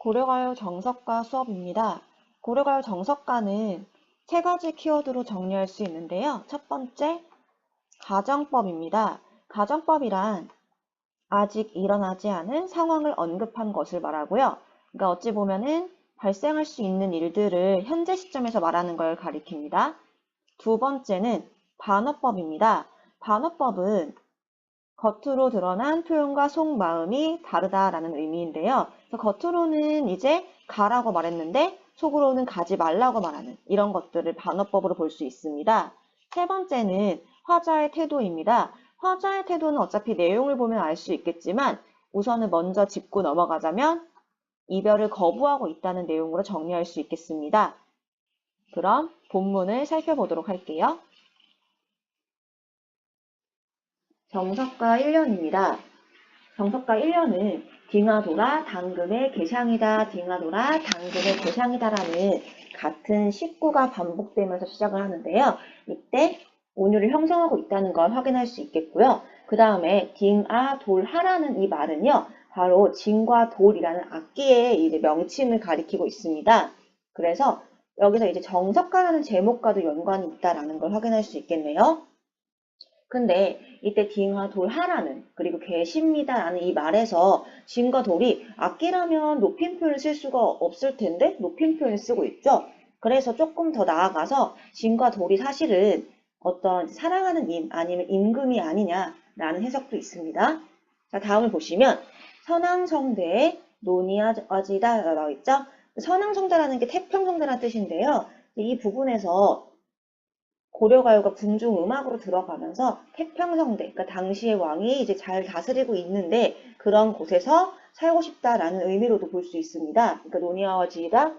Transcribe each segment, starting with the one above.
고려가요 정석가 수업입니다. 고려가요 정석가는 세 가지 키워드로 정리할 수 있는데요. 첫 번째, 가정법입니다. 가정법이란 아직 일어나지 않은 상황을 언급한 것을 말하고요. 그러니까 어찌 보면은 발생할 수 있는 일들을 현재 시점에서 말하는 걸 가리킵니다. 두 번째는 반어법입니다. 반어법은 겉으로 드러난 표현과 속마음이 다르다라는 의미인데요. 그래서 겉으로는 이제 가라고 말했는데 속으로는 가지 말라고 말하는 이런 것들을 반어법으로 볼 수 있습니다. 세 번째는 화자의 태도입니다. 화자의 태도는 어차피 내용을 보면 알 수 있겠지만 우선은 먼저 짚고 넘어가자면 이별을 거부하고 있다는 내용으로 정리할 수 있겠습니다. 그럼 본문을 살펴보도록 할게요. 정석가 1년입니다. 정석가 1년은 딩하도라 당금의 개상이다 딩하도라 당금의 개상이다라는 같은 식구가 반복되면서 시작을 하는데요. 이때 온유를 형성하고 있다는 걸 확인할 수 있겠고요. 그 다음에 딩아 돌하라는 이 말은요. 바로 징과 돌이라는 악기의 이제 명칭을 가리키고 있습니다. 그래서 여기서 이제 정석가라는 제목과도 연관이 있다라는 걸 확인할 수 있겠네요. 근데 이때 딩하 돌하라는 그리고 계십니다라는 이 말에서 징과 돌이 악기라면 높임 표현을 쓸 수가 없을 텐데 높임 표현을 쓰고 있죠. 그래서 조금 더 나아가서 징과 돌이 사실은 어떤 사랑하는 임 아니면 임금이 아니냐라는 해석도 있습니다. 자, 다음을 보시면 선왕성대의 논의하지다라고 있죠. 선왕성대라는 게 태평성대라는 뜻인데요. 이 부분에서 고려가요가 궁중음악으로 들어가면서 태평성대, 그러니까 당시의 왕이 이제 잘 다스리고 있는데 그런 곳에서 살고 싶다라는 의미로도 볼 수 있습니다. 그러니까 논의하지다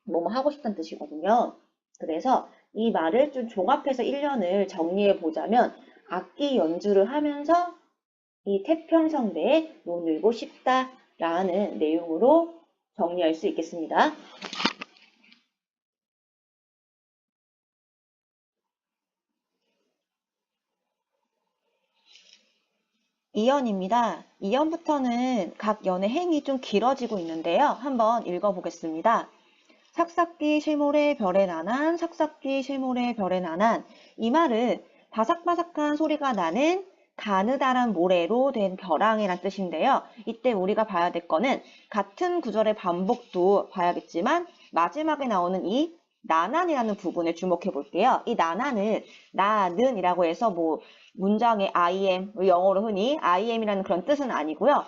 뭐뭐 하고 싶다는 뜻이거든요. 그래서 이 말을 좀 종합해서 1년을 정리해 보자면 악기 연주를 하면서 이 태평성대에 논을고 싶다라는 내용으로 정리할 수 있겠습니다. 2연입니다. 2연부터는 각 연의 행이 좀 길어지고 있는데요. 한번 읽어보겠습니다. 삭삭기 실모래 별의 난한 삭삭기 실모래 별의 난한 이 말은 바삭바삭한 소리가 나는 가느다란 모래로 된 벼랑이란 뜻인데요. 이때 우리가 봐야 될 거는 같은 구절의 반복도 봐야겠지만 마지막에 나오는 이 나난이라는 부분에 주목해 볼게요. 이 나난은 나는이라고 해서 뭐 문장에 I am, 영어로 흔히 I am이라는 그런 뜻은 아니고요.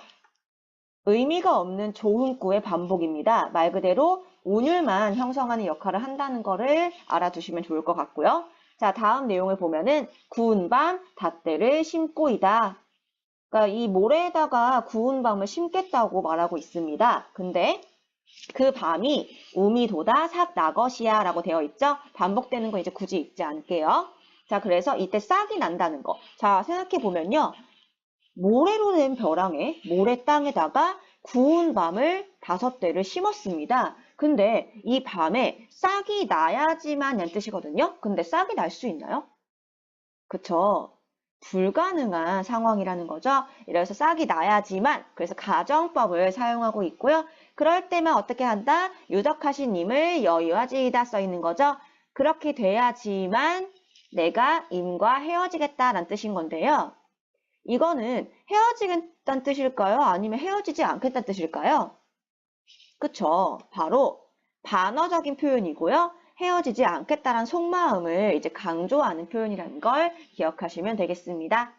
의미가 없는 조흥구의 반복입니다. 말 그대로 운율만 형성하는 역할을 한다는 거를 알아두시면 좋을 것 같고요. 자, 다음 내용을 보면은 구운 밤 닷대를 심고이다. 그러니까 이 모래에다가 구운 밤을 심겠다고 말하고 있습니다. 근데 그 밤이 우미도다 삭나것이야 라고 되어 있죠. 반복되는 거 이제 굳이 읽지 않을게요. 자, 그래서 이때 싹이 난다는 거. 자, 생각해 보면요. 모래로 된 벼랑에 모래 땅에다가 구운 밤을 5대를 심었습니다. 근데 이 밤에 싹이 나야지만 란 뜻이거든요. 근데 싹이 날 수 있나요? 그쵸? 불가능한 상황이라는 거죠. 이래서 싹이 나야지만 그래서 가정법을 사용하고 있고요. 그럴 때만 어떻게 한다? 유덕하신 님을 여유하지이다 써 있는 거죠. 그렇게 돼야지만 내가 임과 헤어지겠다라는 뜻인 건데요. 이거는 헤어지겠다는 뜻일까요? 아니면 헤어지지 않겠다는 뜻일까요? 그쵸. 바로 반어적인 표현이고요. 헤어지지 않겠다는 속마음을 이제 강조하는 표현이라는 걸 기억하시면 되겠습니다.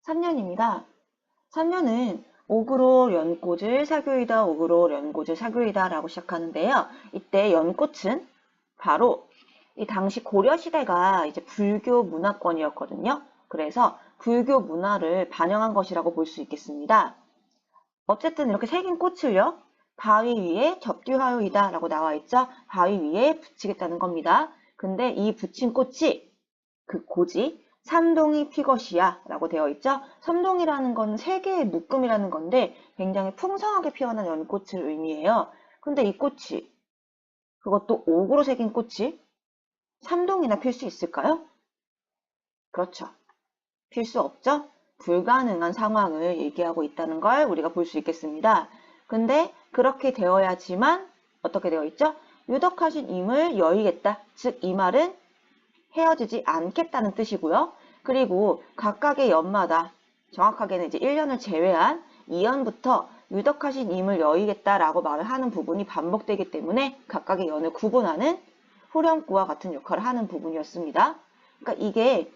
3년입니다. 3년은 옥으로 연꽃을 사교이다, 옥으로 연꽃을 사교이다 라고 시작하는데요. 이때 연꽃은 바로 이 당시 고려시대가 이제 불교 문화권이었거든요. 그래서 불교 문화를 반영한 것이라고 볼 수 있겠습니다. 어쨌든 이렇게 새긴 꽃을요. 바위 위에 접두하요이다 라고 나와 있죠. 바위 위에 붙이겠다는 겁니다. 근데 이 붙인 꽃이 그 고지 삼동이 피것이야 라고 되어 있죠. 삼동이라는 건 세 개의 묶음이라는 건데 굉장히 풍성하게 피어난 연꽃을 의미해요. 근데 이 꽃이 그것도 옥으로 새긴 꽃이 삼동이나 필 수 있을까요? 그렇죠. 필수 없죠? 불가능한 상황을 얘기하고 있다는 걸 우리가 볼 수 있겠습니다. 근데 그렇게 되어야지만 어떻게 되어 있죠? 유덕하신 임을 여의겠다. 즉, 이 말은 헤어지지 않겠다는 뜻이고요. 그리고 각각의 연마다 정확하게는 이제 1년을 제외한 2년부터 유덕하신 임을 여의겠다라고 말을 하는 부분이 반복되기 때문에 각각의 연을 구분하는 후렴구와 같은 역할을 하는 부분이었습니다. 그러니까 이게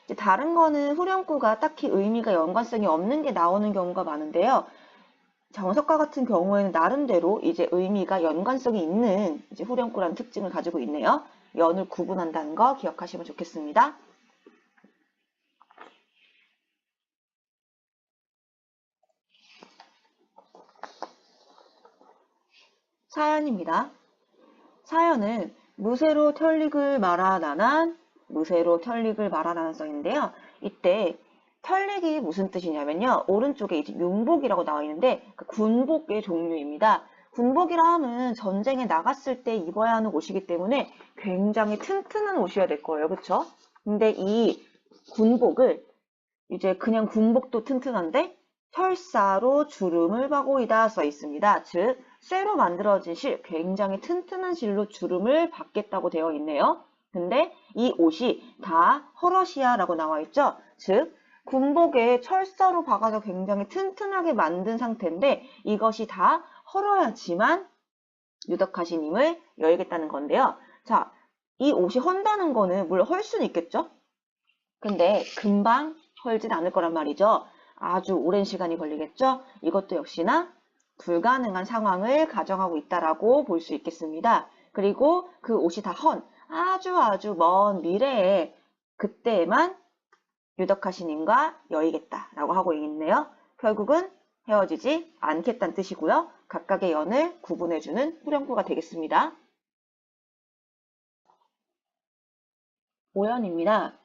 이제 다른 거는 후렴구가 딱히 의미가 연관성이 없는 게 나오는 경우가 많은데요. 정석과 같은 경우에는 나름대로 이제 의미가 연관성이 있는 이제 후렴구라는 특징을 가지고 있네요. 연을 구분한다는 거 기억하시면 좋겠습니다. 사연입니다. 사연은 무쇠로 털릭을 말하나난 무쇠로 털릭을 말하나난 성인데요. 이때 털릭이 무슨 뜻이냐면요. 오른쪽에 이제 윤복이라고 나와 있는데 그 군복의 종류입니다. 군복이라 하면 전쟁에 나갔을 때 입어야 하는 옷이기 때문에 굉장히 튼튼한 옷이어야 될 거예요. 그렇죠? 근데 이 군복을 이제 그냥 군복도 튼튼한데 철사로 주름을 받고이다 써 있습니다. 즉 쇠로 만들어진 실, 굉장히 튼튼한 실로 주름을 받겠다고 되어 있네요. 근데 이 옷이 다 허러시아라고 나와 있죠. 즉 군복에 철사로 박아서 굉장히 튼튼하게 만든 상태인데 이것이 다 헐어야지만 유덕하신 힘을 열겠다는 건데요. 자, 이 옷이 헐다는 거는 물론 헐 수는 있겠죠. 근데 금방 헐진 않을 거란 말이죠. 아주 오랜 시간이 걸리겠죠. 이것도 역시나 불가능한 상황을 가정하고 있다라고 볼 수 있겠습니다. 그리고 그 옷이 다 아주 먼 미래에 그때에만 유덕하시님과 여의겠다라고 하고 있네요. 결국은 헤어지지 않겠다는 뜻이고요. 각각의 연을 구분해주는 후렴구가 되겠습니다. 오연입니다.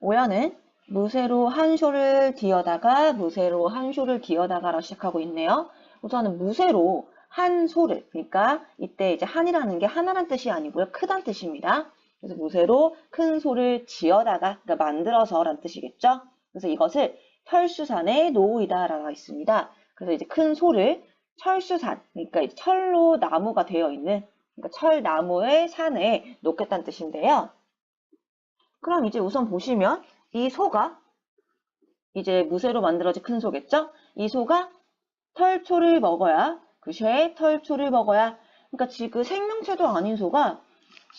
오연은 무쇠로 한 쇼를 뒤어다가 무쇠로 한 쇼를 뒤어다가로 시작하고 있네요. 우선은 무쇠로 한 소를, 그러니까 이때 이제 한이라는 게 하나란 뜻이 아니고요. 크단 뜻입니다. 그래서 무쇠로 큰 소를 지어다가, 그러니까 만들어서란 뜻이겠죠. 그래서 이것을 철수산에 놓으이다 라고 있습니다. 그래서 이제 큰 소를 철수산, 그러니까 이제 철로 나무가 되어 있는, 그러니까 철나무의 산에 놓겠다는 뜻인데요. 그럼 이제 우선 보시면 이 소가 이제 무쇠로 만들어진 큰 소겠죠? 이 소가 털초를 먹어야 그 쇠의 털초를 먹어야 그러니까 지금 생명체도 아닌 소가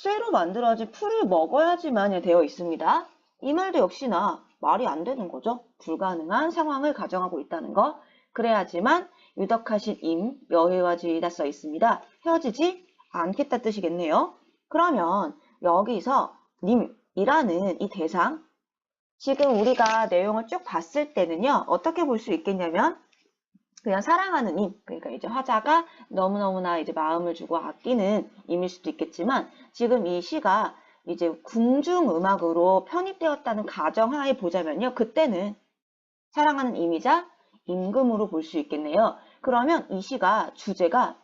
쇠로 만들어진 풀을 먹어야지만 되어 있습니다. 이 말도 역시나 말이 안 되는 거죠. 불가능한 상황을 가정하고 있다는 거. 그래야지만 유덕하신 임, 여해와 지이다 써 있습니다. 헤어지지 않겠다 뜻이겠네요. 그러면 여기서 님이라는 이 대상 지금 우리가 내용을 쭉 봤을 때는요. 어떻게 볼 수 있겠냐면 그냥 사랑하는 임, 그러니까 이제 화자가 너무너무나 이제 마음을 주고 아끼는 임일 수도 있겠지만 지금 이 시가 이제 궁중음악으로 편입되었다는 가정하에 보자면요. 그때는 사랑하는 임이자 임금으로 볼 수 있겠네요. 그러면 이 시가 주제가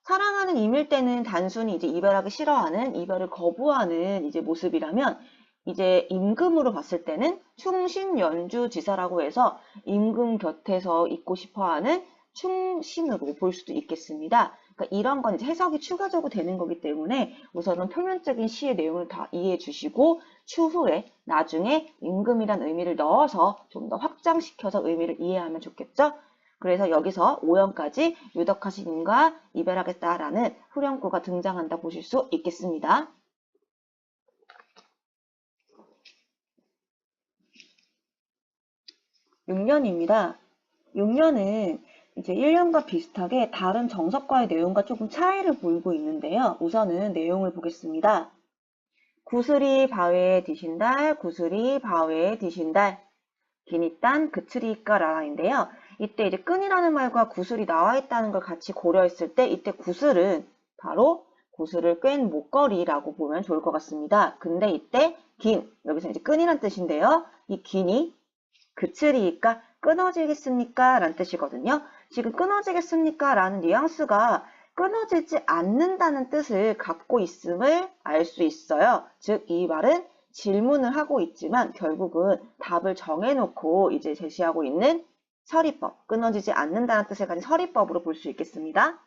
사랑하는 임일 때는 단순히 이제 이별하기 싫어하는, 이별을 거부하는 이제 모습이라면 이제 임금으로 봤을 때는 충신연주지사라고 해서 임금 곁에서 있고 싶어하는 충신으로 볼 수도 있겠습니다. 그러니까 이런 건 이제 해석이 추가적으로 되는 거기 때문에 우선은 표면적인 시의 내용을 다 이해해 주시고 추후에 나중에 임금이란 의미를 넣어서 좀 더 확장시켜서 의미를 이해하면 좋겠죠. 그래서 여기서 5연까지 유덕하신 임과 이별하겠다라는 후렴구가 등장한다 보실 수 있겠습니다. 6년입니다. 6년은 이제 1년과 비슷하게 다른 정석과의 내용과 조금 차이를 보이고 있는데요. 우선은 내용을 보겠습니다. 구슬이 바위에 디신달, 구슬이 바위에 디신달, 기니딴 그츠리까라인데요. 이때 이제 끈이라는 말과 구슬이 나와 있다는 걸 같이 고려했을 때 이때 구슬은 바로 구슬을 꿰는 목걸이라고 보면 좋을 것 같습니다. 근데 이때 긴, 여기서 이제 끈이란 뜻인데요. 이 긴이 그칠이니까 끊어지겠습니까? 라는 뜻이거든요. 지금 끊어지겠습니까? 라는 뉘앙스가 끊어지지 않는다는 뜻을 갖고 있음을 알 수 있어요. 즉, 이 말은 질문을 하고 있지만 결국은 답을 정해놓고 이제 제시하고 있는 서리법, 끊어지지 않는다는 뜻을 가진 서리법으로 볼 수 있겠습니다.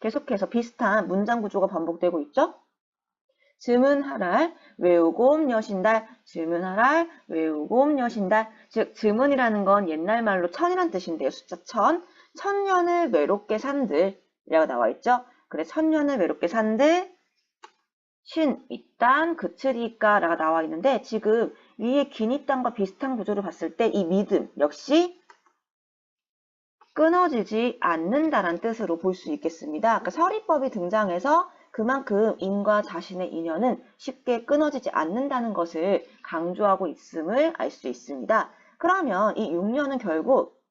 계속해서 비슷한 문장 구조가 반복되고 있죠? 질문하랄, 외우고 여신달, 질문하랄, 외우고 여신달. 즉, 질문이라는 건 옛날 말로 천이란 뜻인데요. 숫자 천. 천년을 외롭게 산들. 이라고 나와 있죠? 그래, 천년을 외롭게 산들, 신, 이딴, 그치리까 라가 나와 있는데 지금 위에 긴 이딴과 비슷한 구조를 봤을 때 이 믿음 역시 끊어지지 않는다란 뜻으로 볼 수 있겠습니다. 그러니까 서리법이 등장해서 그만큼 인과 자신의 인연은 쉽게 끊어지지 않는다는 것을 강조하고 있음을 알 수 있습니다. 그러면 이 6년은 결국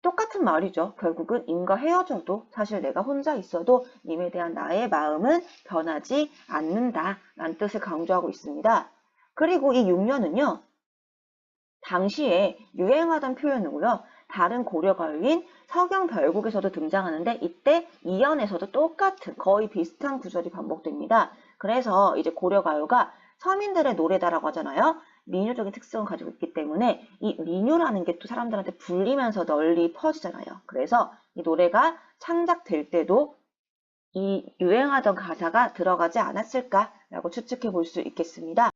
똑같은 말이죠. 결국은 인과 헤어져도 사실 내가 혼자 있어도 님에 대한 나의 마음은 변하지 않는다라는 뜻을 강조하고 있습니다. 그리고 이 6년은요. 당시에 유행하던 표현이고요. 다른 고려가요인 서경별곡에서도 등장하는데 이때 이연에서도 똑같은 거의 비슷한 구절이 반복됩니다. 그래서 이제 고려가요가 서민들의 노래다라고 하잖아요. 민요적인 특성을 가지고 있기 때문에 이 민요라는 게 또 사람들한테 불리면서 널리 퍼지잖아요. 그래서 이 노래가 창작될 때도 이 유행하던 가사가 들어가지 않았을까라고 추측해 볼 수 있겠습니다.